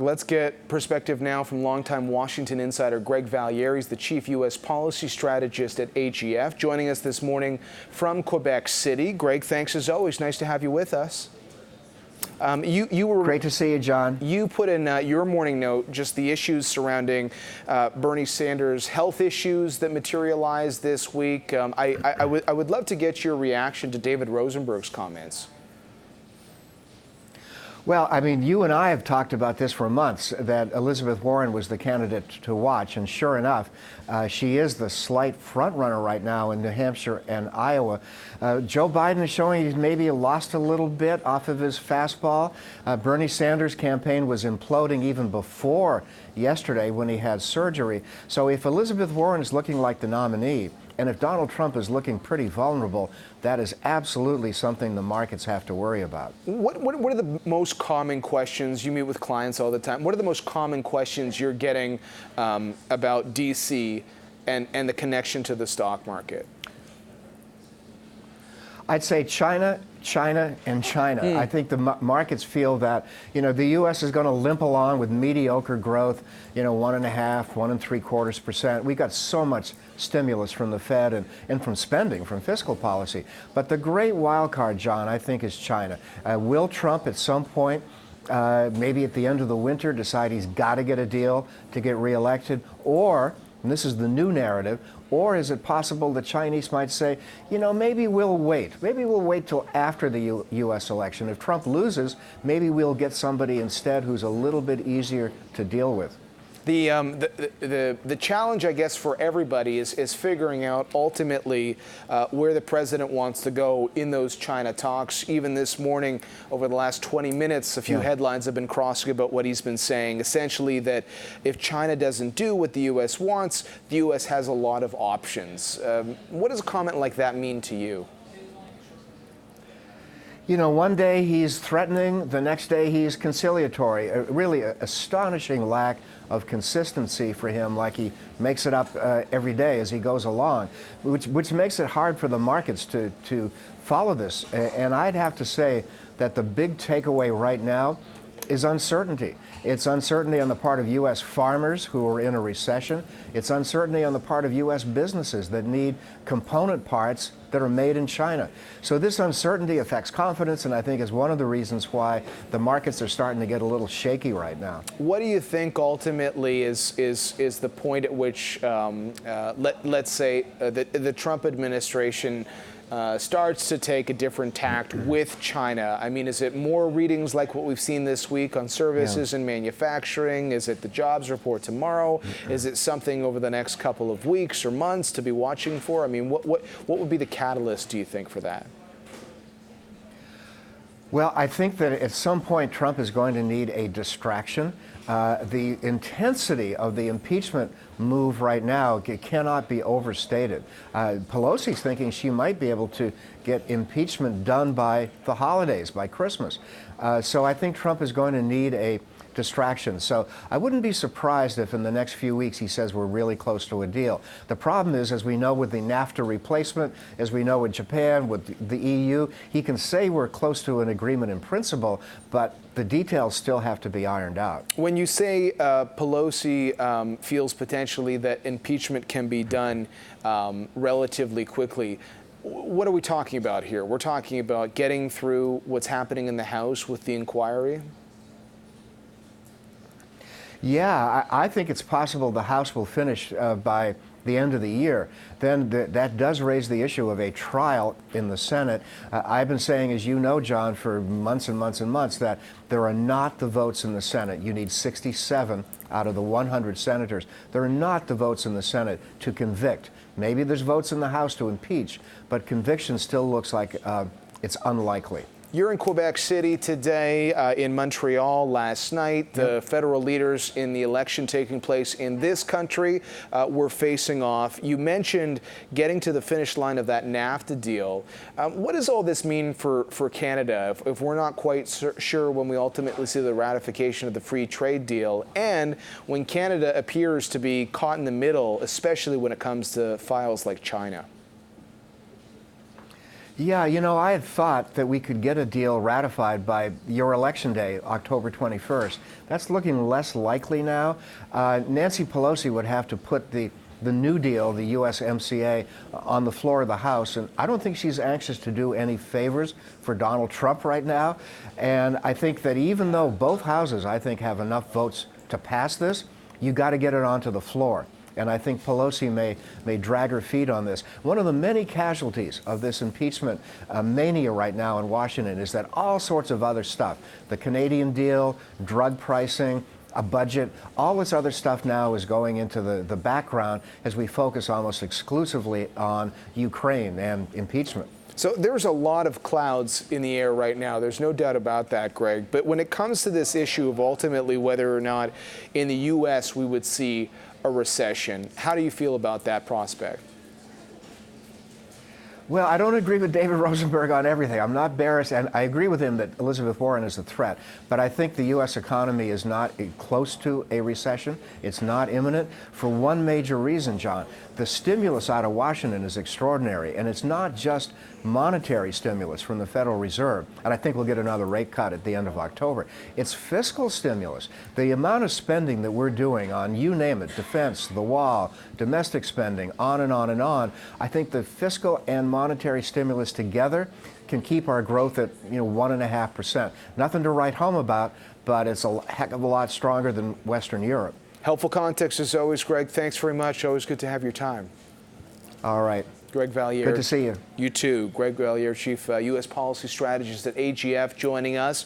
Let's get perspective now from longtime Washington insider Greg Valliere. He's the chief U.S. policy strategist at AGF, joining us this morning from Quebec City. Greg, thanks as always. Nice to have you with us. You were great to see you, John. You put in your morning note just the issues surrounding Bernie Sanders' health issues that materialized this week. I would love to get your reaction to David Rosenberg's comments. Well, I mean, you and I have talked about this for months, that Elizabeth Warren was the candidate to watch, and sure enough, she is the slight front-runner right now in New Hampshire and Iowa. Joe Biden is showing he's maybe lost a little bit off of his fastball. Bernie Sanders' campaign was imploding even before yesterday when he had surgery. So if Elizabeth Warren is looking like the nominee, and if Donald Trump is looking pretty vulnerable, that is absolutely something the markets have to worry about. What are the most common questions? You meet with clients all the time. What are the most common questions you're getting about D.C. and the connection to the stock market? I'd say China, and China. I think the markets feel that, the U.S. is going to limp along with mediocre growth, 1.5%, 1.75%. We got so much stimulus from the Fed and from spending, from fiscal policy. But the great wild card, John, I think, is China. Will Trump at some point, maybe at the end of the winter, decide he's got to get a deal to get reelected? Or, and this is the new narrative, or is it possible the Chinese might say, maybe we'll wait. Maybe we'll wait till after the U.S. election. If Trump loses, maybe we'll get somebody instead who's a little bit easier to deal with. The challenge, I guess, for everybody is figuring out ultimately where the president wants to go in those China talks. Even this morning, over the last 20 minutes, a few headlines have been crossing about what he's been saying. Essentially that if China doesn't do what the U.S. wants, the U.S. has a lot of options. What does a comment like that mean to you? One day he's threatening, the next day he's conciliatory. Really astonishing lack of consistency for him, like he makes it up every day as he goes along, which makes it hard for the markets to follow this. And I'd have to say that the big takeaway right now is uncertainty. It's uncertainty on the part of U.S. farmers who are in a recession. It's uncertainty on the part of U.S. businesses that need component parts that are made in China. So this uncertainty affects confidence, and I think is one of the reasons why the markets are starting to get a little shaky right now. What do you think ultimately is the point at which, let's say, the Trump administration starts to take a different tact with China? I mean, is it more readings like what we've seen this week on services and manufacturing? Is it the jobs report tomorrow? Is it something over the next couple of weeks or months to be watching for? I mean, what would be the catalyst, do you think, for that? Well, I think that at some point Trump is going to need a distraction. The intensity of the impeachment move right now cannot be overstated. Pelosi's thinking she might be able to get impeachment done by the holidays, by Christmas. So I think Trump is going to need a distraction. So I wouldn't be surprised if in the next few weeks he says we're really close to a deal. The problem is, as we know with the NAFTA replacement, as we know with Japan, with the EU, he can say we're close to an agreement in principle, but the details still have to be ironed out. When you say Pelosi feels potentially that impeachment can be done relatively quickly, what are we talking about here? We're talking about getting through what's happening in the House with the inquiry? Yeah, I think it's possible the House will finish by the end of the year. Then that does raise the issue of a trial in the Senate. I've been saying, as you know, John, for months and months and months, that there are not the votes in the Senate. You need 67 out of the 100 senators. There are not the votes in the Senate to convict. Maybe there's votes in the House to impeach, but conviction still looks like it's unlikely. You're in Quebec City today, in Montreal last night. The federal leaders in the election taking place in this country were facing off. You mentioned getting to the finish line of that NAFTA deal. What does all this mean for Canada if we're not quite sure when we ultimately see the ratification of the free trade deal, and when Canada appears to be caught in the middle, especially when it comes to files like China? Yeah, you know, I had thought that we could get a deal ratified by your election day, October 21st. That's looking less likely now. Nancy Pelosi would have to put the New Deal, the USMCA, on the floor of the House, and I don't think she's anxious to do any favors for Donald Trump right now. And I think that even though both houses, I think, have enough votes to pass this, you got to get it onto the floor. And I think Pelosi may drag her feet on this. One of the many casualties of this impeachment mania right now in Washington is that all sorts of other stuff, the Canadian deal, drug pricing, a budget, all this other stuff now is going into the background as we focus almost exclusively on Ukraine and impeachment. So there's a lot of clouds in the air right now. There's no doubt about that, Greg. But when it comes to this issue of ultimately whether or not in the U.S. we would see a recession, how do you feel about that prospect? Well, I don't agree with David Rosenberg on everything. I'm not bearish, and I agree with him that Elizabeth Warren is a threat. But I think the U.S. economy is not close to a recession. It's not imminent for one major reason, John. The stimulus out of Washington is extraordinary, and it's not just monetary stimulus from the Federal Reserve, and I think we'll get another rate cut at the end of October. It's fiscal stimulus. The amount of spending that we're doing on, you name it, defense, the wall, domestic spending, on and on and on, I think the fiscal and monetary stimulus together can keep our growth at 1.5%. Nothing to write home about, but it's a heck of a lot stronger than Western Europe. Helpful context as always, Greg. Thanks very much. Always good to have your time. All right. Greg Valliere. Good to see you. You too. Greg Valliere, Chief U.S. Policy Strategist at AGF, joining us.